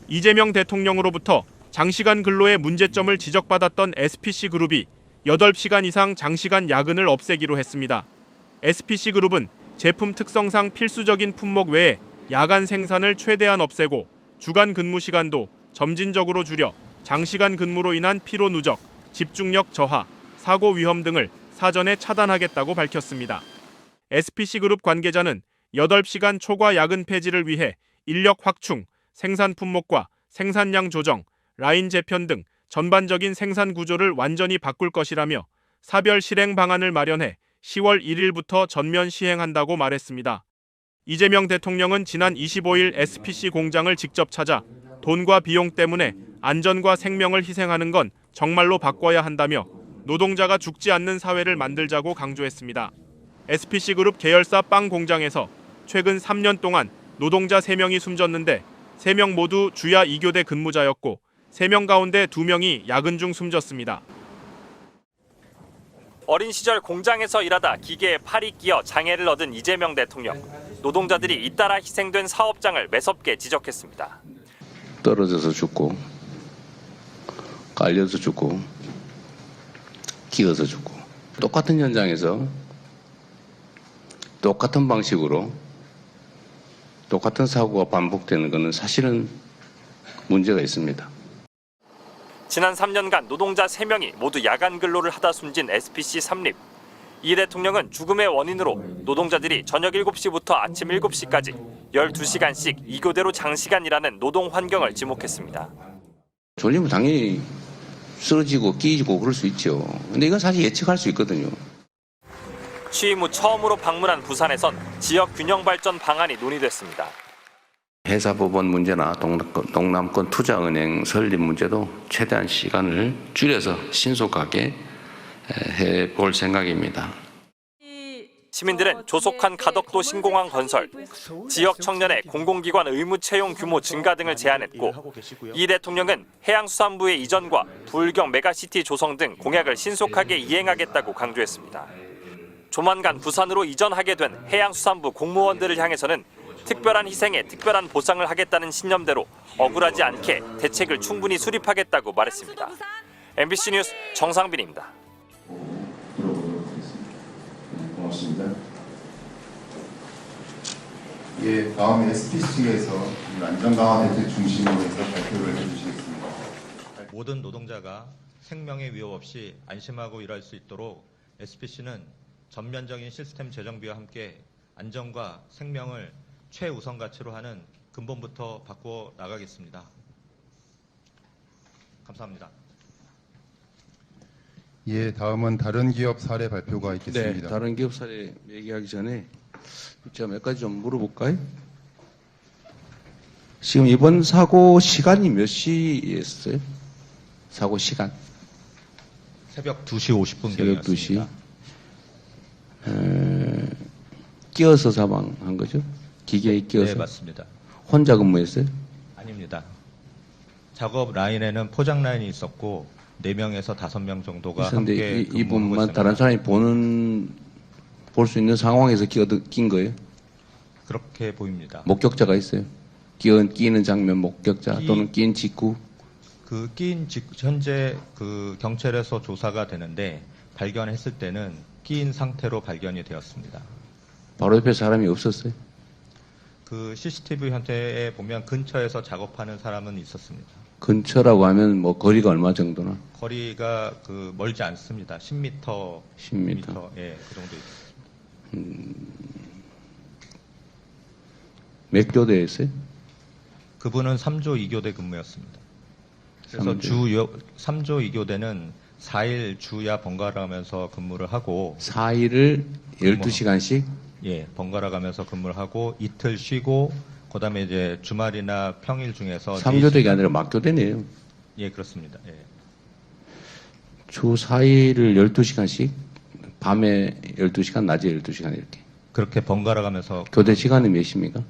이재명 대통령으로부터 장시간 근로의 문제점을 지적받았던 SPC그룹이 8시간 이상 장시간 야근을 없애기로 했습니다. SPC그룹은 제품 특성상 필수적인 품목 외에 야간 생산을 최대한 없애고 주간 근무 시간도 점진적으로 줄여 장시간 근무로 인한 피로 누적, 집중력 저하, 사고 위험 등을 사전에 차단하겠다고 밝혔습니다. SPC그룹 관계자는 8시간 초과 야근 폐지를 위해 인력 확충, 생산 품목과 생산량 조정, 라인 재편 등 전반적인 생산 구조를 완전히 바꿀 것이라며 사별 실행 방안을 마련해 10월 1일부터 전면 시행한다고 말했습니다. 이재명 대통령은 지난 25일 SPC 공장을 직접 찾아 돈과 비용 때문에 안전과 생명을 희생하는 건 정말로 바꿔야 한다며 노동자가 죽지 않는 사회를 만들자고 강조했습니다. SPC그룹 계열사 빵 공장에서 최근 3년 동안 노동자 3명이 숨졌는데 3명 모두 주야 2교대 근무자였고 3명 가운데 2명이 야근 중 숨졌습니다. 어린 시절 공장에서 일하다 기계에 팔이 끼어 장애를 얻은 이재명 대통령. 노동자들이 잇따라 희생된 사업장을 매섭게 지적했습니다. 떨어져서 죽고 깔려서 죽고 기어서 죽고 똑같은 현장에서 똑같은 방식으로 똑같은 사고가 반복되는 것은 사실은 문제가 있습니다. 지난 3년간 노동자 3명이 모두 야간 근로를 하다 숨진 SPC 삼립. 이 대통령은 죽음의 원인으로 노동자들이 저녁 7시부터 아침 7시까지 12시간씩 2교대로 장시간 일하는 노동 환경을 지목했습니다. 졸리면 당연히 쓰러지고 끼지고 그럴 수 있죠. 근데 이건 사실 예측할 수 있거든요. 취임 후 처음으로 방문한 부산에선 지역 균형 발전 방안이 논의됐습니다. 회사법원 문제나 동남권 투자은행 설립 문제도 최대한 시간을 줄여서 신속하게 해볼 생각입니다. 시민들은 조속한 가덕도 신공항 건설, 지역 청년의 공공기관 의무 채용 규모 증가 등을 제안했고 이 대통령은 해양수산부의 이전과 부울경 메가시티 조성 등 공약을 신속하게 이행하겠다고 강조했습니다. 조만간 부산으로 이전하게 된 해양수산부 공무원들을 향해서는 특별한 희생에 특별한 보상을 하겠다는 신념대로 억울하지 않게 대책을 충분히 수립하겠다고 말했습니다. MBC 뉴스 정상빈입니다. 고맙습니다. 예, 다음 SPC에서 안전 강화 대책 중심으로 해서 발표를 해주시겠습니다. 모든 노동자가 생명의 위협 없이 안심하고 일할 수 있도록 SPC는 전면적인 시스템 재정비와 함께 안전과 생명을 최우선 가치로 하는 근본부터 바꾸어 나가겠습니다. 감사합니다. 예, 다음은 다른 기업 사례 발표가 있겠습니다. 네, 다른 기업 사례 얘기하기 전에 제가 몇 가지 좀 물어볼까요? 지금 이번 사고 시간이 몇 시였어요? 사고 시간? 새벽 2시 50분 새벽 2시. 경이었습니다. 끼어서 사망한 거죠? 기계에 끼어서? 네, 맞습니다. 혼자 근무했어요? 아닙니다. 작업 라인에는 포장 라인이 있었고 4명에서 5명 정도가 함께 이 부분만 다른 사람이 볼 수 있는 상황에서 낀 거예요? 그렇게 보입니다. 목격자가 있어요? 끼는 장면 목격자 또는 낀 직후? 현재 경찰에서 조사가 되는데 발견했을 때는 끼인 상태로 발견이 되었습니다. 바로 옆에 사람이 없었어요? CCTV 현태에 보면 근처에서 작업하는 사람은 있었습니다. 근처라고 하면 뭐 거리가 얼마 정도나? 거리가 멀지 않습니다. 10m. 10m. 예, 그 정도 있습니다. 몇 교대였어요? 그분은 3조 2교대 근무였습니다. 그래서 3조 2교대는 4일 주야 번갈아 가면서 근무를 하고 4일을 12시간씩? 예, 번갈아 가면서 근무를 하고 이틀 쉬고 그다음에 이제 주말이나 평일 중에서 3교대가 아니라 막교대네요. 예, 그렇습니다. 예. 주 4일을 12시간씩? 밤에 12시간, 낮에 12시간 이렇게? 그렇게 번갈아 가면서 교대 시간이 몇 시입니까?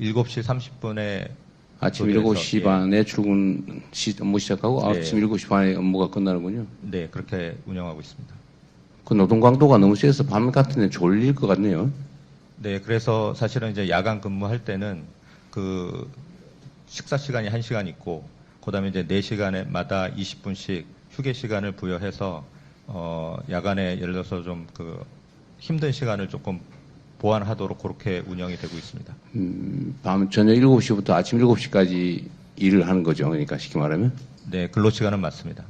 7시 30분에 아침 7시 반에 출근 업무 시작하고 아침 7시 반에 업무가 끝나는군요. 네, 그렇게 운영하고 있습니다. 그 노동 강도가 너무 세서 밤 같은 데 졸릴 것 같네요. 네, 그래서 사실은 이제 야간 근무할 때는 식사 시간이 1시간 있고 그다음에 이제 4시간마다 20분씩 휴게 시간을 부여해서 야간에 예를 들어서 좀 그 힘든 시간을 조금 보완하도록 그렇게 운영이 되고 있습니다. 밤 저녁 7시부터 아침 7시까지 일을 하는 거죠. 그러니까 쉽게 말하면. 네, 근로 시간은 맞습니다.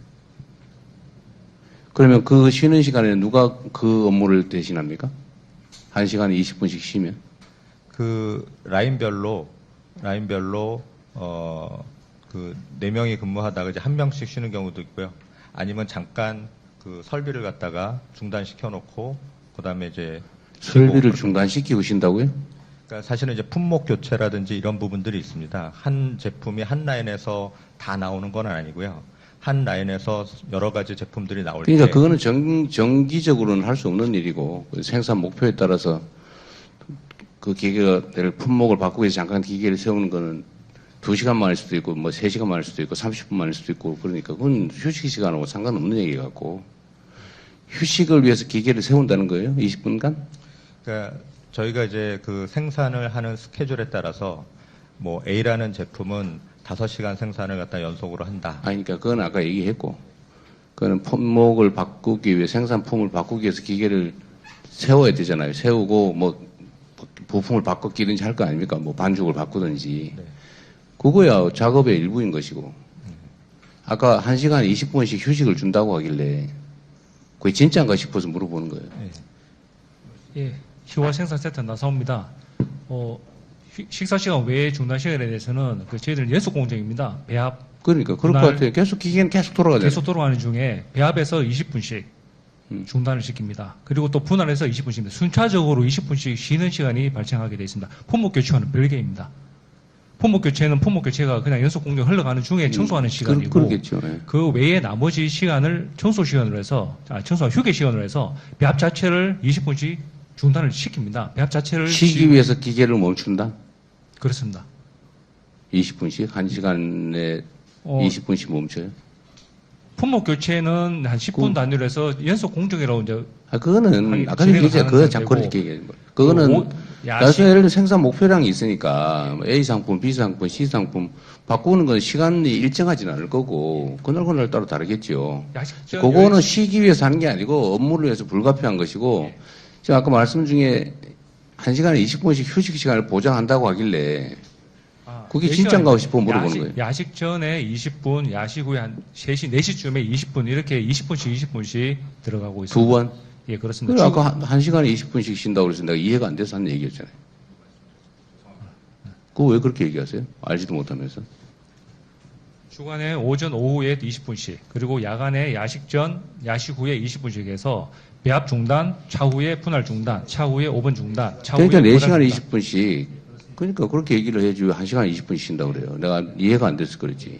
그러면 그 쉬는 시간에 누가 그 업무를 대신합니까? 1시간에 20분씩 쉬면? 그 라인별로 그 4명이 근무하다가 이제 1명씩 쉬는 경우도 있고요. 아니면 잠깐 그 설비를 갖다가 중단시켜 놓고 그다음에 이제 설비를 중단시키고 쉰다고요? 그러니까 사실은 이제 품목 교체라든지 이런 부분들이 있습니다. 한 제품이 한 라인에서 다 나오는 건 아니고요. 한 라인에서 여러 가지 제품들이 나올 때. 그러니까 그거는 정기적으로는 할 수 없는 일이고 생산 목표에 따라서 그 기계가 될 품목을 바꾸기 위해서 잠깐 기계를 세우는 거는 2시간만 할 수도 있고 뭐 3시간만 할 수도 있고 30분만 할 수도 있고 그러니까 그건 휴식 시간하고 상관없는 얘기 같고 휴식을 위해서 기계를 세운다는 거예요? 20분간? 그러니까 저희가 이제 그 생산을 하는 스케줄에 따라서 뭐 A라는 제품은 5시간 생산을 갖다 연속으로 한다. 아니, 그러니까 그건 아까 얘기했고, 그거는 품목을 바꾸기 위해, 생산품을 바꾸기 위해서 기계를 세워야 되잖아요. 세우고, 뭐, 부품을 바꾸기든지 할 거 아닙니까? 뭐, 반죽을 바꾸든지. 네. 그거야 작업의 일부인 것이고. 아까 1시간에 20분씩 휴식을 준다고 하길래, 그게 진짜인가 싶어서 물어보는 거예요. 예, 희화 생산센터 나사옵니다. 식사 시간 외에 중단 시간에 대해서는 저희들은 연속 공정입니다. 배합 그러니까, 그럴 것 그날 같아요. 계속 기계는 계속 돌아가잖아요. 계속 돌아가는 중에 배합에서 20분씩 중단을 시킵니다. 그리고 또 분할해서 20분씩입니다. 순차적으로 20분씩 쉬는 시간이 발생하게 되어 있습니다. 품목 교체와는 별개입니다. 품목 교체는 품목 교체가 그냥 연속 공정 흘러가는 중에 청소하는 시간이고 그러겠죠. 예. 그 외에 나머지 시간을 청소 시간으로 해서 청소와 휴게 시간으로 해서 배합 자체를 20분씩 중단을 시킵니다. 배합 자체를 쉬기 위해서 기계를 멈춘다? 그렇습니다. 20분씩? 1시간에 20분씩 멈춰요? 품목 교체는 한 10분 단위로 해서 연속 공정이라고 이제 그거는, 아까 진행을 얘기했잖아요. 하는 그거 상태고, 자꾸 이렇게 얘기하는 거예요. 그거는, 나중에 예를 들어 생산 목표량이 있으니까, 뭐 A 상품, B 상품, C 상품, 바꾸는 건 시간이 일정하지는 않을 거고, 그날 따라 다르겠죠. 그거는 쉬기 위해서 하는 게 아니고, 업무를 위해서 불가피한 것이고, 제가 아까 말씀 중에 1시간에 20분씩 휴식 시간을 보장한다고 하길래, 그게 진짜인가 싶어 물어보는 거예요. 야식 전에 20분, 야식 후에 한 3시, 4시쯤에 20분, 이렇게 20분씩 들어가고 있습니다. 2번? 예, 그렇습니다. 그래, 아까 1시간에 20분씩 쉰다고 그래서 내가 이해가 안 돼서 한 얘기였잖아요. 그거 왜 그렇게 얘기하세요? 알지도 못하면서. 주간에 오전, 오후에 20분씩, 그리고 야간에 야식 전, 야식 후에 20분씩 해서 배합 중단, 차후에 분할 중단, 차후에 5분 중단, 차후에 그러니까 분할 4시간에 중단. 20분씩. 그러니까 그렇게 얘기를 해야지 왜 1시간에 20분씩 쉰다고 그래요. 내가 이해가 안 돼서 그러지.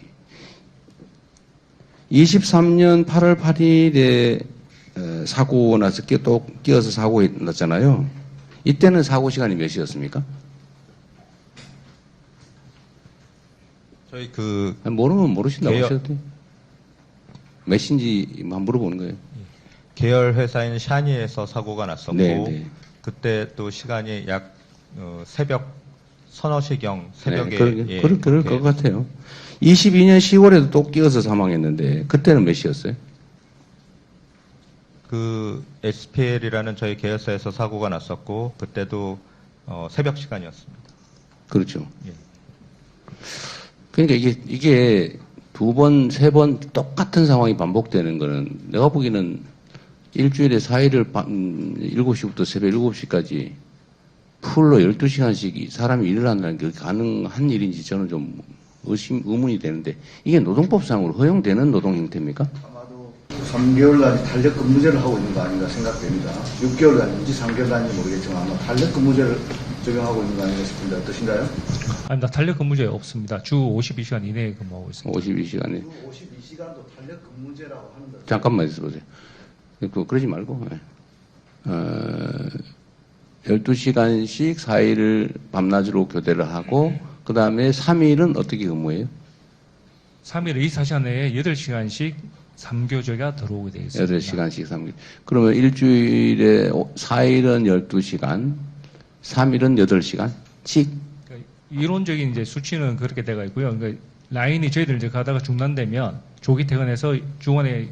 23년 8월 8일에 사고 나서 또 끼어서 사고 났잖아요. 이때는 사고 시간이 몇 시였습니까? 저희 그 모르면 모르신다고 개혁- 하셔도 돼요. 몇 시인지만 물어보는 거예요. 계열 회사인 샤니에서 사고가 났었고 네. 그때 또 시간이 약 새벽 서너 시경 새벽에 네, 그럴 것 같아요. 22년 10월에도 또 끼어서 사망했는데 그때는 몇 시였어요? 그 SPL이라는 저희 계열사에서 사고가 났었고 그때도 새벽 시간이었습니다. 그렇죠. 예. 그러니까 이게 2번, 3번 똑같은 상황이 반복되는 거는 내가 보기에는 일주일에 4일을 밤 7시부터 새벽 7시까지 풀로 12시간씩 사람이 일을 한다는 게 가능한 일인지 저는 좀 의문이 되는데 이게 노동법상으로 허용되는 노동 형태입니까? 아마도 3개월간 탄력 근무제를 하고 있는 거 아닌가 생각됩니다. 6개월간인지 3개월간인지 모르겠지만 아마 탄력 근무제를 적용하고 있는 거 아닌가 싶은데 어떠신가요? 아닙니다. 탄력 근무제 없습니다. 주 52시간 이내에 근무하고 있습니다. 52시간에. 52시간도 탄력 근무제라고 하는 거. 잠깐만 있어보세요. 그러지 말고. 12시간씩 4일을 밤낮으로 교대를 하고 그 다음에 3일은 어떻게 근무해요? 3일 24시간 내에 8시간씩 3교제가 들어오게 되어 있습니다. 8시간씩 3일. 그러면 일주일에 4일은 12시간, 3일은 8시간씩? 이론적인 이제 수치는 그렇게 돼가 있고요. 그러니까 라인이 저희들 이제 가다가 중단되면 조기 퇴근해서 주간에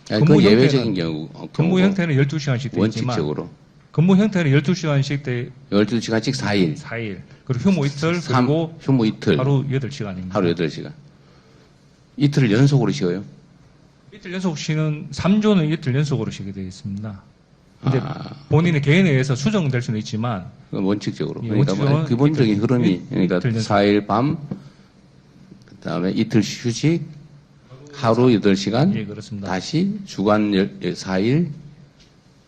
아니, 그 예외적인 경우. 근무 형태는 12시간씩 되어 있지만 원칙적으로. 근무 형태는 12시간씩 돼 12시간씩 4일. 4일. 그리고 휴무 이틀 그리고 휴무 이틀. 하루 8시간입니다. 하루 8시간. 이틀을 연속으로 쉬어요? 이틀 연속 쉬는 3조는 이틀 연속으로 쉬게 되어 있습니다. 근데 아. 본인의 개인에 의해서 수정될 수는 있지만 그건 원칙적으로. 예, 그러니까 뭐 원칙적으로는 기본적인 이틀, 흐름이, 그러니까 이틀 연속. 4일 밤, 그 다음에 이틀 휴식, 하루 8시간, 예, 그렇습니다. 다시 주간 4일,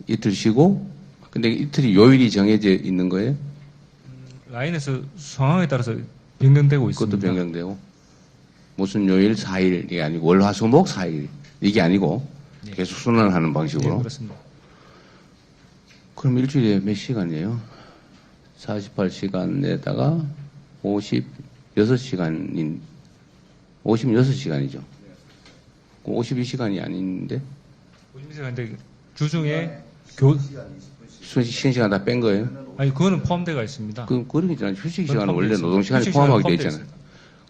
이틀 쉬고, 근데 이틀이 요일이 정해져 있는 거예요? 라인에서 상황에 따라서 변경되고 있습니다. 그것도 변경되고. 무슨 요일 4일, 이게 아니고 월, 화, 수, 목 4일. 이게 아니고 예. 계속 순환하는 예, 방식으로. 그렇습니다. 그럼 일주일에 몇 시간이에요? 48시간에다가 56시간인, 56시간이죠. 52시간이 아닌데? 50시간인데 주중에 쉬는 시간 다 뺀 거예요? 아니 그거는 포함되어 있습니다. 그런 게 있잖아요. 휴식 그건 시간은 원래 포함되어 노동 시간에 있습니다. 포함하게 돼 휴식 시간은 있잖아요.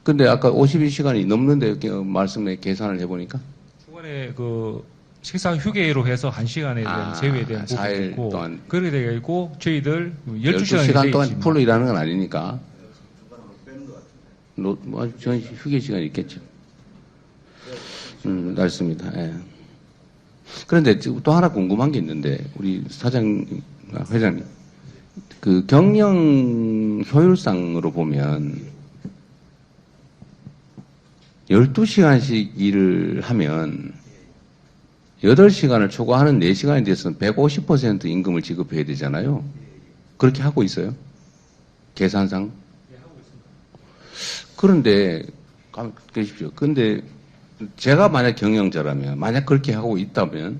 근데 아까 52시간이 넘는데 이렇게 말씀에 계산을 해보니까 주간에 그 식사 휴게로 해서 1시간에 대한 제외에 대한 부분이 4일 있고 동안 그렇게 되어 있고 저희들 12시간 동안 있습니다. 풀로 일하는 건 아니니까 뭐 저는 휴게 시간이 있겠죠. 맞습니다. 예. 그런데 또 하나 궁금한 게 있는데 우리 회장님 그 경영 효율상으로 보면 12시간씩 일을 하면 8시간을 초과하는 4시간에 대해서는 150% 임금을 지급해야 되잖아요. 그렇게 하고 있어요? 계산상? 그런데, 가만 계십시오. 근데 제가 만약 경영자라면, 만약 그렇게 하고 있다면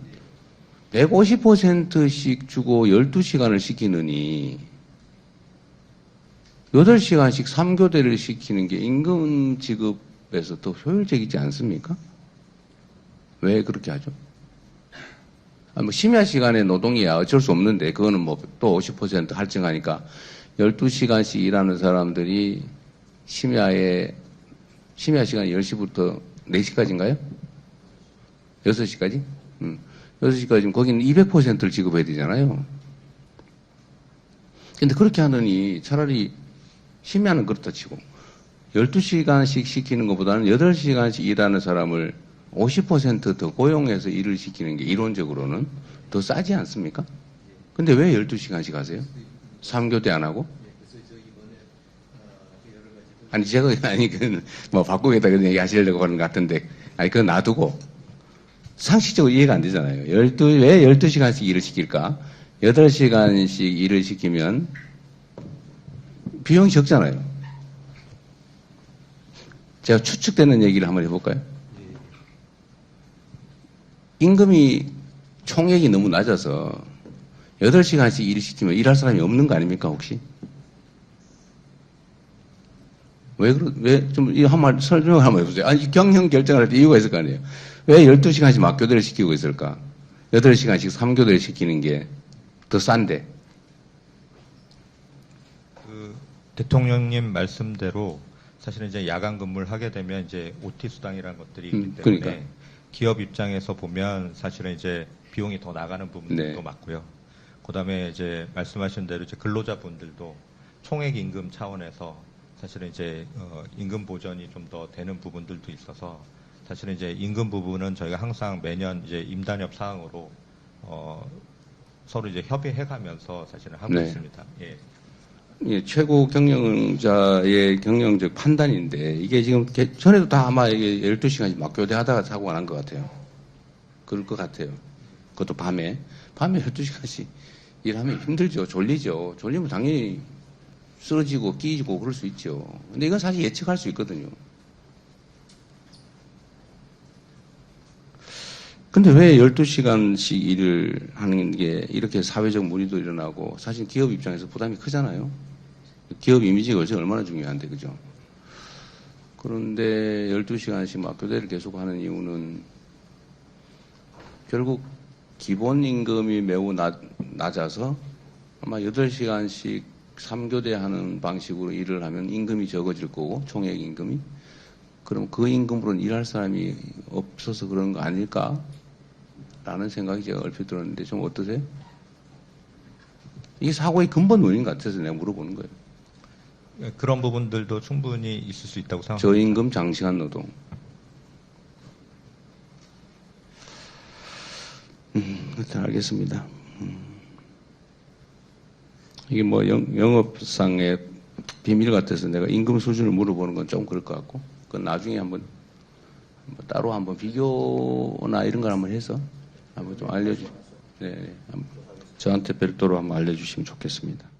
150%씩 주고 12시간을 시키느니 8시간씩 3교대를 시키는 게 임금 지급에서 더 효율적이지 않습니까? 왜 그렇게 하죠? 뭐 심야 시간에 노동이야 어쩔 수 없는데 그거는 뭐 또 50% 할증하니까 12시간씩 일하는 사람들이 심야 시간 10시부터 4시까지인가요? 6시까지? 6시까지면 거기는 200%를 지급해야 되잖아요. 근데 그렇게 하느니 차라리 심야는 그렇다 치고 12시간씩 시키는 것보다는 8시간씩 일하는 사람을 50% 더 고용해서 일을 시키는 게 이론적으로는 더 싸지 않습니까? 근데 왜 12시간씩 하세요? 3교대 안 하고? 아니, 제가, 아니, 뭐, 바꾸겠다 그런 얘기 하시려고 하는 것 같은데, 아니, 그건 놔두고, 상식적으로 이해가 안 되잖아요. 왜 12시간씩 일을 시킬까? 8시간씩 일을 시키면, 비용이 적잖아요. 제가 추측되는 얘기를 한번 해볼까요? 임금이 총액이 너무 낮아서 8시간씩 일을 시키면 일할 사람이 없는 거 아닙니까, 혹시? 왜, 좀, 한말 설명을 한번 해보세요. 아니, 경영 결정을 할 때 이유가 있을 거 아니에요. 왜 12시간씩 막교대를 시키고 있을까? 8시간씩 3교대를 시키는 게 더 싼데. 대통령님 말씀대로 사실은 이제 야간 근무를 하게 되면 이제 OT 수당이라는 것들이 있기 때문에 그러니까. 기업 입장에서 보면 사실은 이제 비용이 더 나가는 부분들도 네. 많고요. 그다음에 이제 말씀하신 대로 이제 근로자분들도 총액 임금 차원에서 사실은 이제 임금 보전이 좀 더 되는 부분들도 있어서 사실은 이제 임금 부분은 저희가 항상 매년 이제 임단협 사항으로 서로 이제 협의해가면서 사실은 하고 네. 있습니다. 예. 예, 최고 경영자의 경영적 판단인데, 이게 지금, 전에도 다 아마 이게 12시간씩 막교대 하다가 사고가 난 것 같아요. 그럴 것 같아요. 그것도 밤에 12시간씩 일하면 힘들죠. 졸리죠. 졸리면 당연히 쓰러지고 끼지고 그럴 수 있죠. 근데 이건 사실 예측할 수 있거든요. 근데 왜 12시간씩 일을 하는 게 이렇게 사회적 문의도 일어나고 사실 기업 입장에서 부담이 크잖아요. 기업 이미지가 얼마나 중요한데, 그죠? 그런데 12시간씩 막교대를 계속 하는 이유는 결국 기본 임금이 매우 낮아서 아마 8시간씩 3교대 하는 방식으로 일을 하면 임금이 적어질 거고, 총액 임금이. 그럼 그 임금으로는 일할 사람이 없어서 그런 거 아닐까? 라는 생각이 제가 얼핏 들었는데 좀 어떠세요? 이게 사고의 근본 원인 같아서 내가 물어보는 거예요. 그런 부분들도 충분히 있을 수 있다고 생각합니다. 저임금 장시간 노동. 일단 알겠습니다. 이게 뭐 영업상의 비밀 같아서 내가 임금 수준을 물어보는 건 좀 그럴 것 같고, 그건 나중에 한번 따로 한번 비교나 이런 걸 한번 해서 한번 좀 알려주, 네, 저한테 별도로 한번 알려주시면 좋겠습니다.